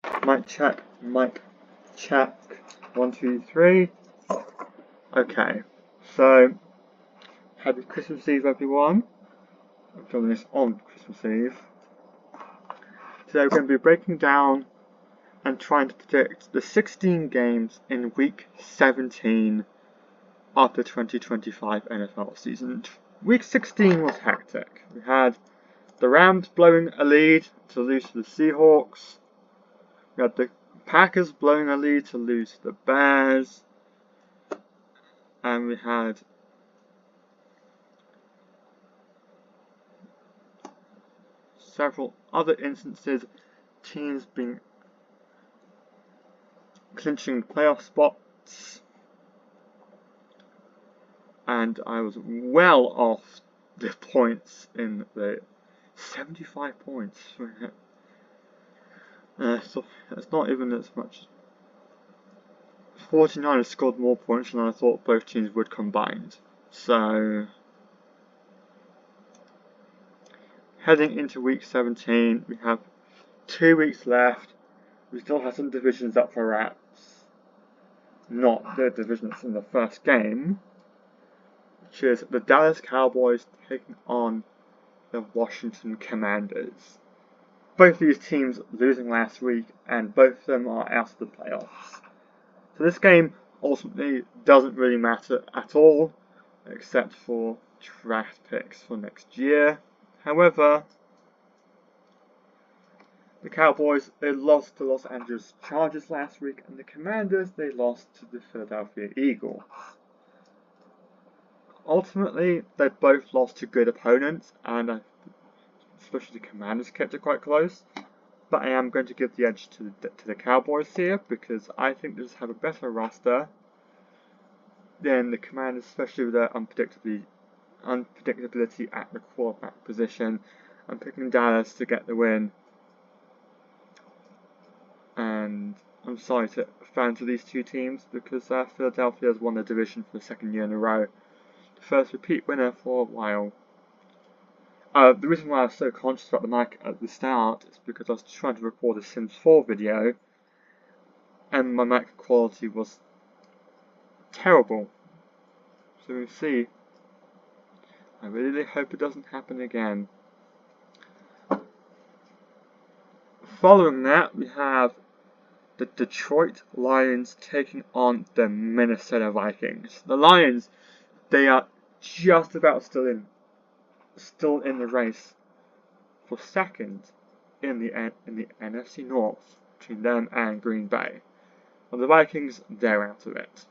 Mic check, mic check. 1, 2, 3. Okay, so happy Christmas Eve, everyone. I'm filming this on Christmas Eve. Today we're going to be breaking down and trying to predict the 16 games in Week 17 of the 2025 NFL season. Week 16 was hectic. We had the Rams blowing a lead to lose to the Seahawks. We had the Packers blowing a lead to lose to the Bears. And we had several other instances, teams being clinching playoff spots. And I was well off the points in the 75 points. So it's not even as much. 49ers scored more points than I thought both teams would combined. So, heading into week 17, we have 2 weeks left. We still have some divisions up for wraps. Not the division that's in the first game, which is the Dallas Cowboys taking on the Washington Commanders. Both these teams losing last week, and both of them are out of the playoffs. So this game ultimately doesn't really matter at all, except for draft picks for next year. However, the Cowboys, they lost to Los Angeles Chargers last week, and the Commanders, they lost to the Philadelphia Eagles. Ultimately, they both lost to good opponents, and especially the Commanders kept it quite close. But I am going to give the edge to the Cowboys here, because I think they just have a better roster than the Commanders, especially with their unpredictability at the quarterback position. I'm picking Dallas to get the win. And I'm sorry to fans of these two teams, because Philadelphia has won the division for the second year in a row. The first repeat winner for a while. The reason why I was so conscious about the mic at the start is because I was trying to record a Sims 4 video, and my mic quality was terrible. So we'll see. I really hope it doesn't happen again. Following that, we have the Detroit Lions taking on the Minnesota Vikings. The Lions, they are just about still in the race for second in the NFC North between them and Green Bay. Well, the Vikings, they're out of it.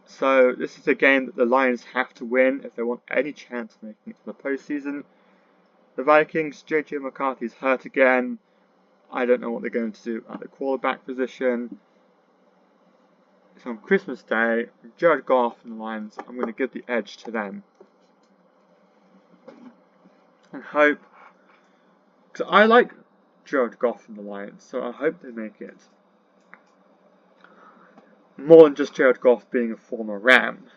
So this is a game that the Lions have to win if they want any chance of making it to the postseason. The Vikings, JJ McCarthy's hurt again. I don't know what they're going to do at the quarterback position. It's on Christmas Day. Jared Goff and the Lions, I'm going to give the edge to them. And hope, because I like Jared Goff and the Lions, so I hope they make it. More than just Jared Goff being a former Ram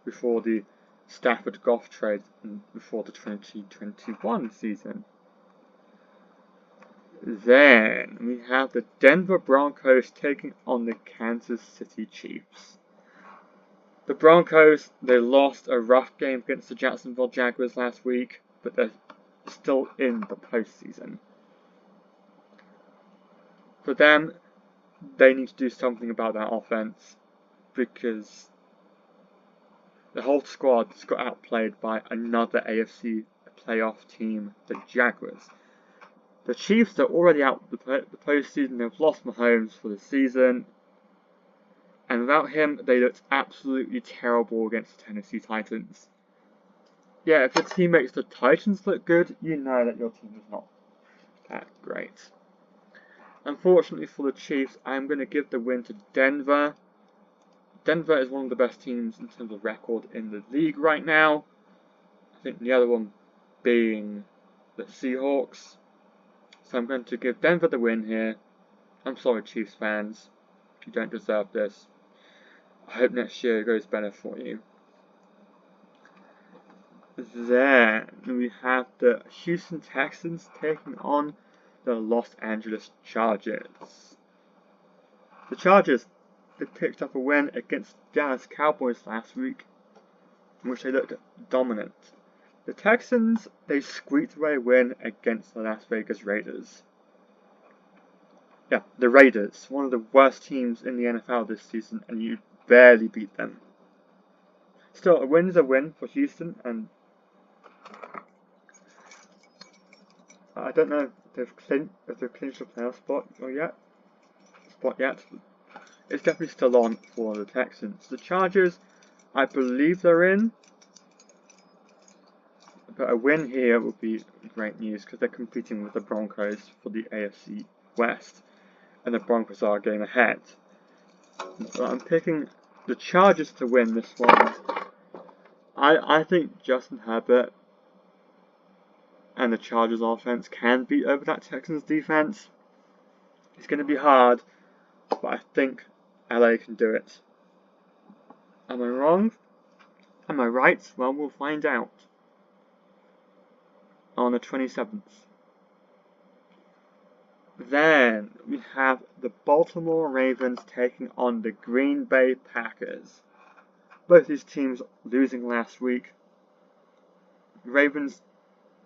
before the Stafford Goff trade and before the 2021 season. Then we have the Denver Broncos taking on the Kansas City Chiefs. The Broncos, they lost a rough game against the Jacksonville Jaguars last week, but they're still in the postseason. For them, they need to do something about that offense, because the whole squad just got outplayed by another AFC playoff team, the Jaguars. The Chiefs are already out of the postseason. They've lost Mahomes for the season, and without him, they looked absolutely terrible against the Tennessee Titans. Yeah, if your team makes the Titans look good, you know that your team is not that great. Unfortunately for the Chiefs, I'm going to give the win to Denver. Denver is one of the best teams in terms of record in the league right now. I think the other one being the Seahawks. So I'm going to give Denver the win here. I'm sorry, Chiefs fans. You don't deserve this. I hope next year goes better for you. Then we have the Houston Texans taking on the Los Angeles Chargers. The Chargers, they picked up a win against Dallas Cowboys last week, in which they looked dominant. The Texans, they squeaked away a win against the Las Vegas Raiders. Yeah, the Raiders, one of the worst teams in the NFL this season, and you barely beat them. Still, a win is a win for Houston, and I don't know if they've clinched a playoff spot yet. It's definitely still on for the Texans. The Chargers, I believe they're in, but a win here would be great news because they're competing with the Broncos for the AFC West, and the Broncos are a game ahead. So I'm picking the Chargers to win this one. I think Justin Herbert and the Chargers offense can beat over that Texans defense. It's going to be hard, but I think LA can do it. Am I wrong? Am I right? Well, we'll find out on the 27th. Then we have the Baltimore Ravens taking on the Green Bay Packers. Both these teams losing last week. Ravens,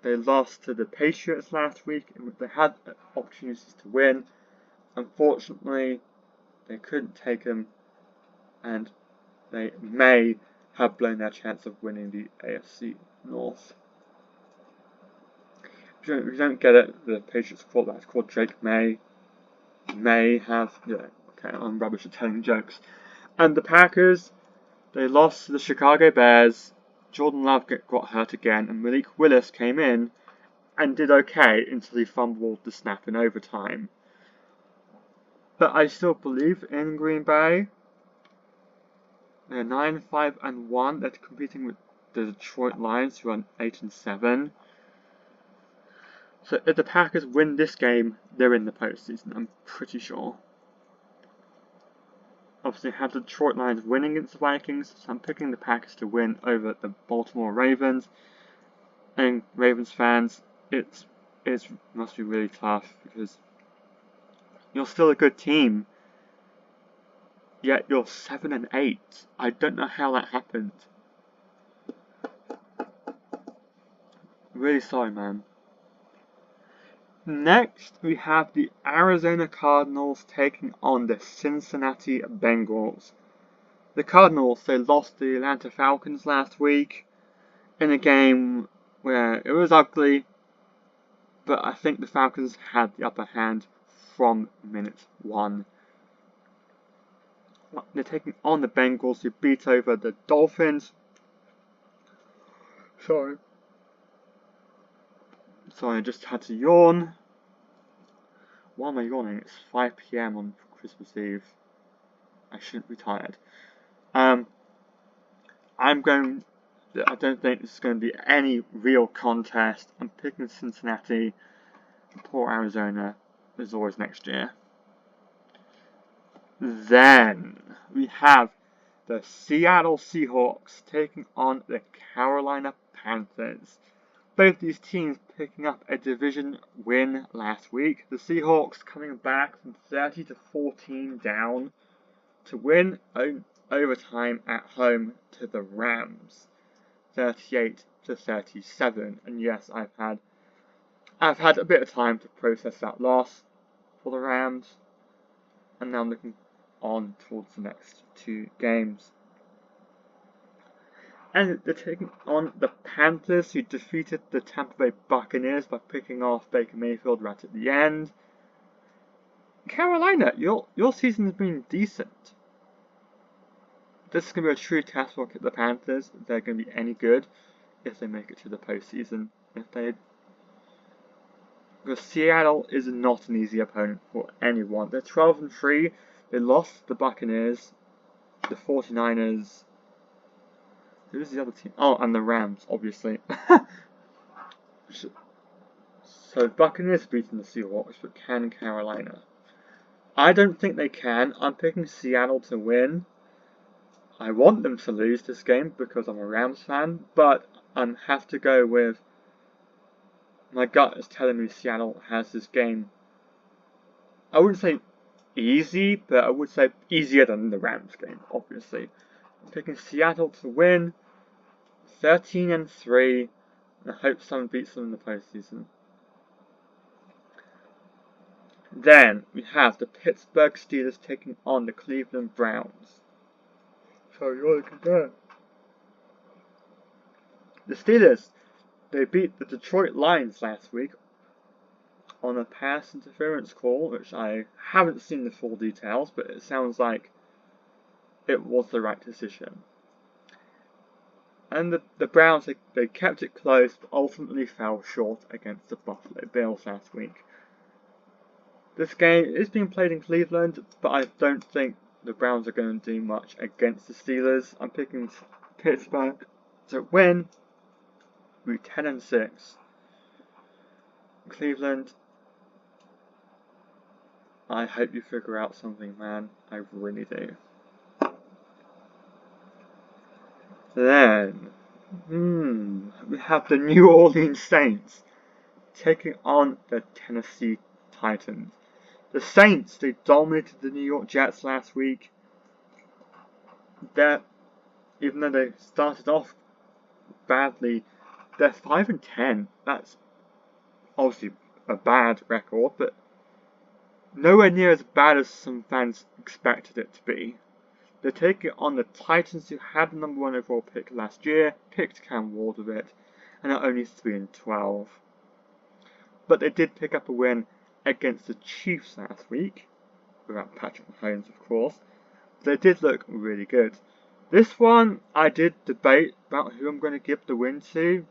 they lost to the Patriots last week, and they had opportunities to win. Unfortunately, they couldn't take them, and they may have blown their chance of winning the AFC North. If you don't get it, the Patriots quarterback called Drake May have, yeah, okay, I'm rubbish at telling jokes. And the Packers, they lost to the Chicago Bears. Jordan Love got hurt again, and Malik Willis came in and did okay until he fumbled the snap in overtime. But I still believe in Green Bay. They're 9-5-1. They're competing with the Detroit Lions, who are 8-7. So if the Packers win this game, they're in the postseason, I'm pretty sure. Obviously, have the Detroit Lions winning against the Vikings, so I'm picking the Packers to win over the Baltimore Ravens. And Ravens fans, it must be really tough because you're still a good team, yet you're 7-8. I don't know how that happened. Really sorry, man. Next, we have the Arizona Cardinals taking on the Cincinnati Bengals. The Cardinals, they lost to the Atlanta Falcons last week in a game where it was ugly, but I think the Falcons had the upper hand from minute 1. They're taking on the Bengals, who beat over the Dolphins. Sorry, I just had to yawn. Why am I yawning? It's 5 PM on Christmas Eve. I shouldn't be tired. I don't think this is going to be any real contest. I'm picking Cincinnati. Poor Arizona. There's always next year. Then we have the Seattle Seahawks taking on the Carolina Panthers. Both these teams picking up a division win last week. The Seahawks coming back from 30-14 down to win overtime at home to the Rams, 38-37. And yes, I've had a bit of time to process that loss for the Rams, and now I'm looking on towards the next 2 games. And they're taking on the Panthers, who defeated the Tampa Bay Buccaneers by picking off Baker Mayfield right at the end. Carolina, your season has been decent. This is going to be a true test for the Panthers. If they're going to be any good if they make it to the postseason. Because Seattle is not an easy opponent for anyone. They're 12-3. They lost the Buccaneers, the 49ers. Who's the other team? Oh, and the Rams, obviously. So Buccaneers beating the Seahawks, but can Carolina? I don't think they can. I'm picking Seattle to win. I want them to lose this game because I'm a Rams fan, but I have to go with My gut is telling me Seattle has this game. I wouldn't say easy, but I would say easier than the Rams game, obviously. I'm picking Seattle to win 13-3, and I hope someone beats them in the postseason. Then we have the Pittsburgh Steelers taking on the Cleveland Browns. So you look at that. The Steelers, they beat the Detroit Lions last week on a pass interference call, which I haven't seen the full details, but it sounds like it was the right decision. And the Browns, they kept it close, but ultimately fell short against the Buffalo Bills last week. This game is being played in Cleveland, but I don't think the Browns are going to do much against the Steelers. I'm picking Pittsburgh to win with 10-6. Cleveland, I hope you figure out something, man. I really do. Then, we have the New Orleans Saints taking on the Tennessee Titans. The Saints, they dominated the New York Jets last week. Even though they started off badly, they're 5-10. That's obviously a bad record, but nowhere near as bad as some fans expected it to be. They're taking on the Titans, who had the number 1 overall pick last year, picked Cam Ward with it, and are only 3-12. But they did pick up a win against the Chiefs last week, without Patrick Mahomes, of course. They did look really good. This one, I did debate about who I'm going to give the win to,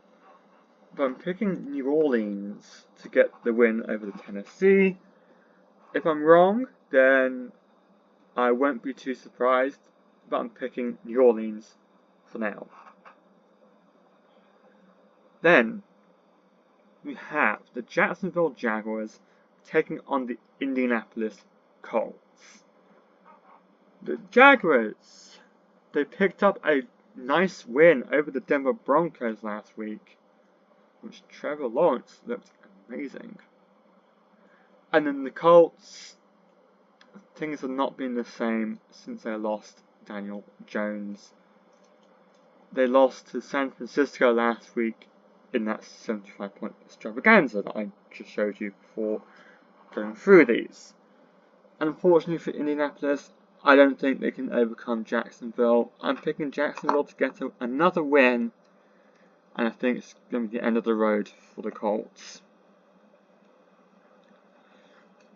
but I'm picking New Orleans to get the win over the Tennessee. If I'm wrong, then I won't be too surprised, but I'm picking New Orleans for now. Then, we have the Jacksonville Jaguars taking on the Indianapolis Colts. The Jaguars, they picked up a nice win over the Denver Broncos last week, which Trevor Lawrence looked amazing. And then the Colts, things have not been the same since they lost Daniel Jones. They lost to San Francisco last week in that 75-point extravaganza that I just showed you before going through these. And unfortunately for Indianapolis, I don't think they can overcome Jacksonville. I'm picking Jacksonville to get another win, and I think it's going to be the end of the road for the Colts.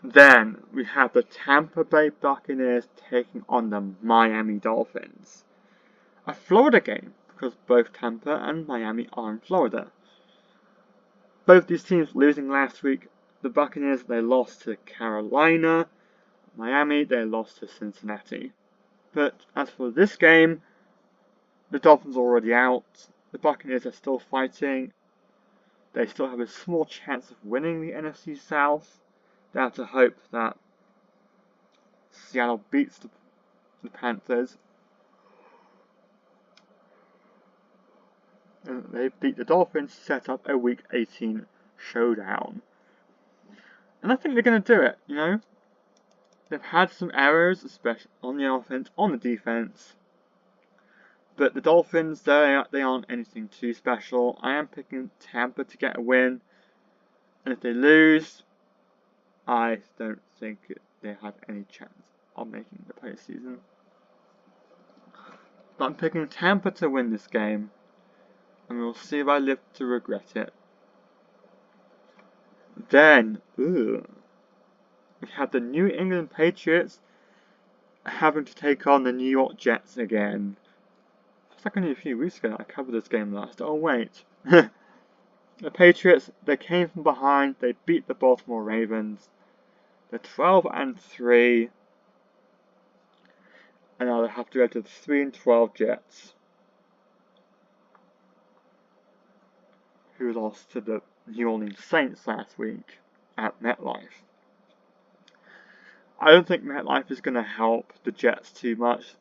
Then we have the Tampa Bay Buccaneers taking on the Miami Dolphins. A Florida game, because both Tampa and Miami are in Florida. Both these teams losing last week. The Buccaneers, they lost to Carolina. Miami, they lost to Cincinnati. But as for this game, the Dolphins are already out. The Buccaneers are still fighting. They still have a small chance of winning the NFC South. They have to hope that Seattle beats the Panthers. And they beat the Dolphins to set up a Week 18 showdown. And I think they're going to do it, you know. They've had some errors, especially on the offense, on the defense. But the Dolphins, they aren't anything too special. I am picking Tampa to get a win. And if they lose, I don't think they have any chance of making the postseason. But I'm picking Tampa to win this game. And we'll see if I live to regret it. Then, we have the New England Patriots having to take on the New York Jets again. It's like only a few weeks ago that I covered this game last. Oh wait. The Patriots, they came from behind, they beat the Baltimore Ravens. They're 12-3. And now they have to go to the 3-12 Jets, who lost to the New Orleans Saints last week at MetLife. I don't think MetLife is going to help the Jets too much.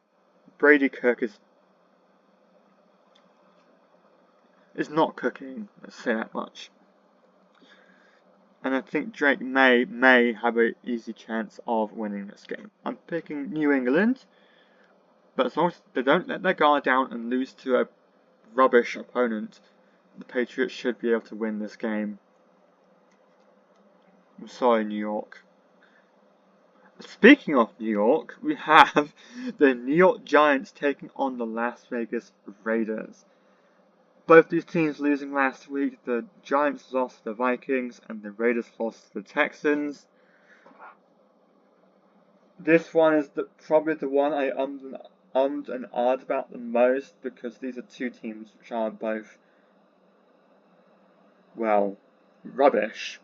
Brady Cook is not cooking, let's say that much. And I think Drake may have an easy chance of winning this game. I'm picking New England, but as long as they don't let their guard down and lose to a rubbish opponent, the Patriots should be able to win this game. I'm sorry, New York. Speaking of New York, we have the New York Giants taking on the Las Vegas Raiders. Both these teams losing last week. The Giants lost to the Vikings and the Raiders lost to the Texans. This one is probably the one I ummed and ahed about the most, because these are two teams which are both, well, rubbish.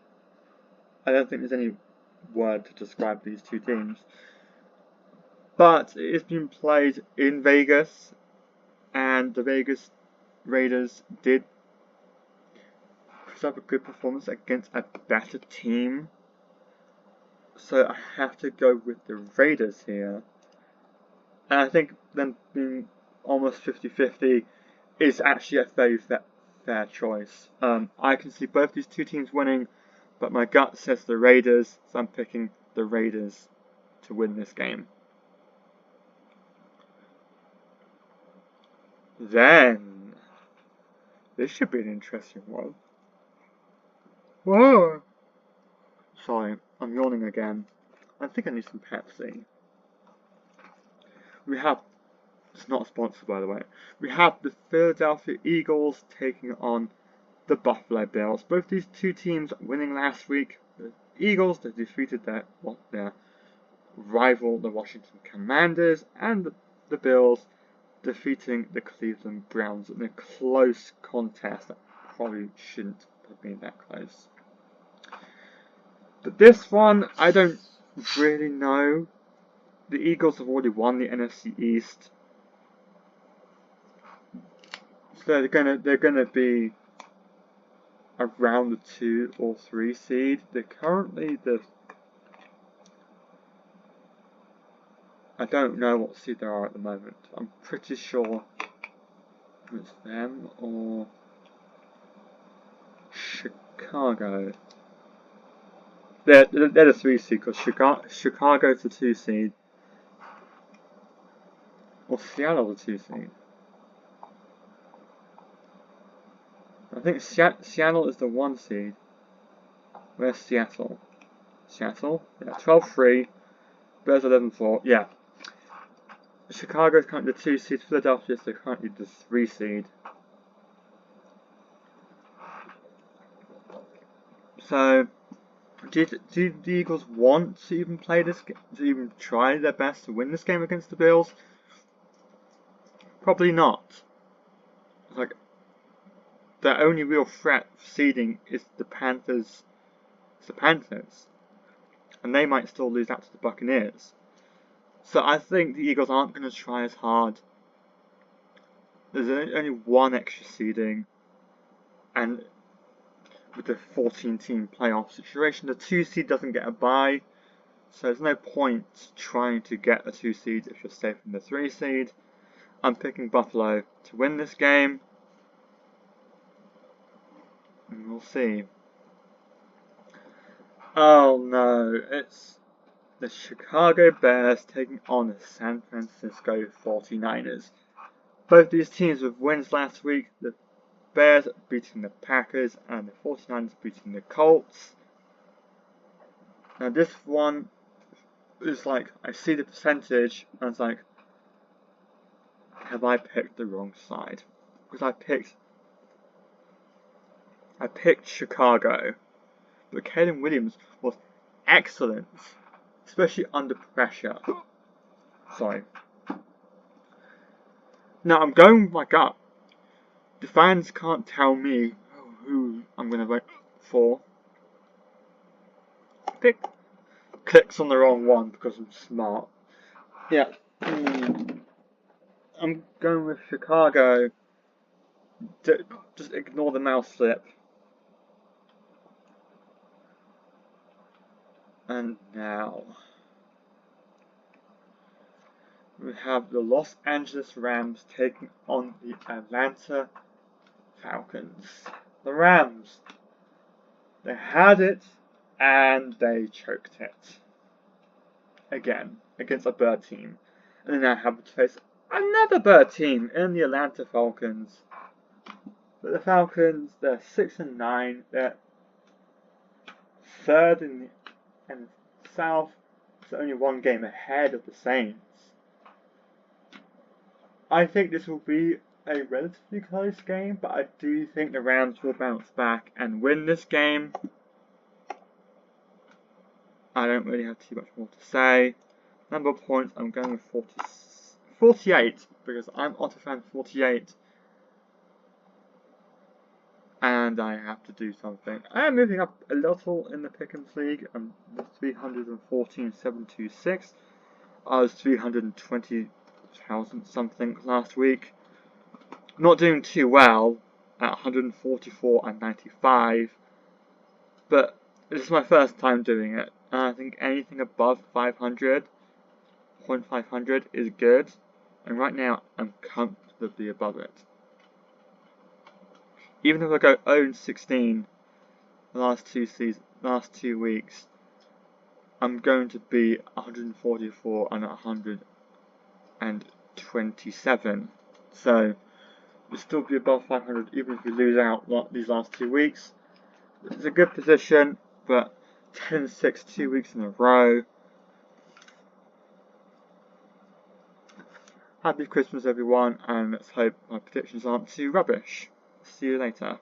I don't think there's any word to describe these two teams. But it has been played in Vegas, and the Vegas Raiders did put up a good performance against a better team. So I have to go with the Raiders here. And I think them being almost 50-50 is actually a very fair choice. I can see both these two teams winning, but my gut says the Raiders, so I'm picking the Raiders to win this game. Then, this should be an interesting one. Whoa! Sorry, I'm yawning again. I think I need some Pepsi. We have, it's not sponsored by the way, we have the Philadelphia Eagles taking on the Buffalo Bills. Both these two teams winning last week. The Eagles, they defeated their rival, the Washington Commanders, and the Bills defeating the Cleveland Browns in a close contest that probably shouldn't have been that close. But this one, I don't really know. The Eagles have already won the NFC East, so they're gonna be around the 2 or 3 seed. They're currently I don't know what seed they are at the moment. I'm pretty sure it's them or Chicago. They're the 3 seed, because Chicago's the 2 seed. Or Seattle the 2 seed. I think Seattle is the 1 seed. Where's Seattle? Seattle? Yeah, 12-3. Bears 11-4. Yeah. Chicago is currently the 2 seed. Philadelphia is currently the 3 seed. So, do the Eagles want to even play this game? To even try their best to win this game against the Bills? Probably not. It's like, their only real threat seeding is the Panthers. It's the Panthers. And they might still lose out to the Buccaneers. So I think the Eagles aren't going to try as hard. There's only one extra seeding. And with the 14-team playoff situation, the 2 seed doesn't get a bye. So there's no point trying to get a 2 seed if you're safe in the 3 seed. I'm picking Buffalo to win this game. And we'll see. Oh no, it's the Chicago Bears taking on the San Francisco 49ers. Both these teams with wins last week. The Bears beating the Packers and the 49ers beating the Colts. Now this one is like, I see the percentage and it's like, have I picked the wrong side? Because I picked Chicago. But Caleb Williams was excellent, especially under pressure. Sorry. Now I'm going with my gut. The fans can't tell me who I'm going to vote for. Clicks on the wrong one because I'm smart. Yeah. I'm going with Chicago. Just ignore the mouse flip. And now we have the Los Angeles Rams taking on the Atlanta Falcons. The Rams, they had it and they choked it again against a Bird team. And then I have to face another Bird team in the Atlanta Falcons. But the Falcons, they're 6-9. They're third in the South. It's only one game ahead of the Saints. I think this will be a relatively close game, but I do think the Rams will bounce back and win this game. I don't really have too much more to say. Number of points, I'm going with 48, because I'm Otto 48. And I have to do something. I am moving up a little in the Pick'ems League. I'm 314,726. I was 320,000 something last week. Not doing too well at 144 and 95. But this is my first time doing it. And I think anything above 500, 0.500 is good. And right now I'm comfortably above it. Even if I go 0-16 the last 2 weeks, I'm going to be 144 and 127. So we'll still be above 500 even if we lose out these last 2 weeks. It's a good position, but 10-6 2 weeks in a row. Happy Christmas everyone, and let's hope my predictions aren't too rubbish. See you later.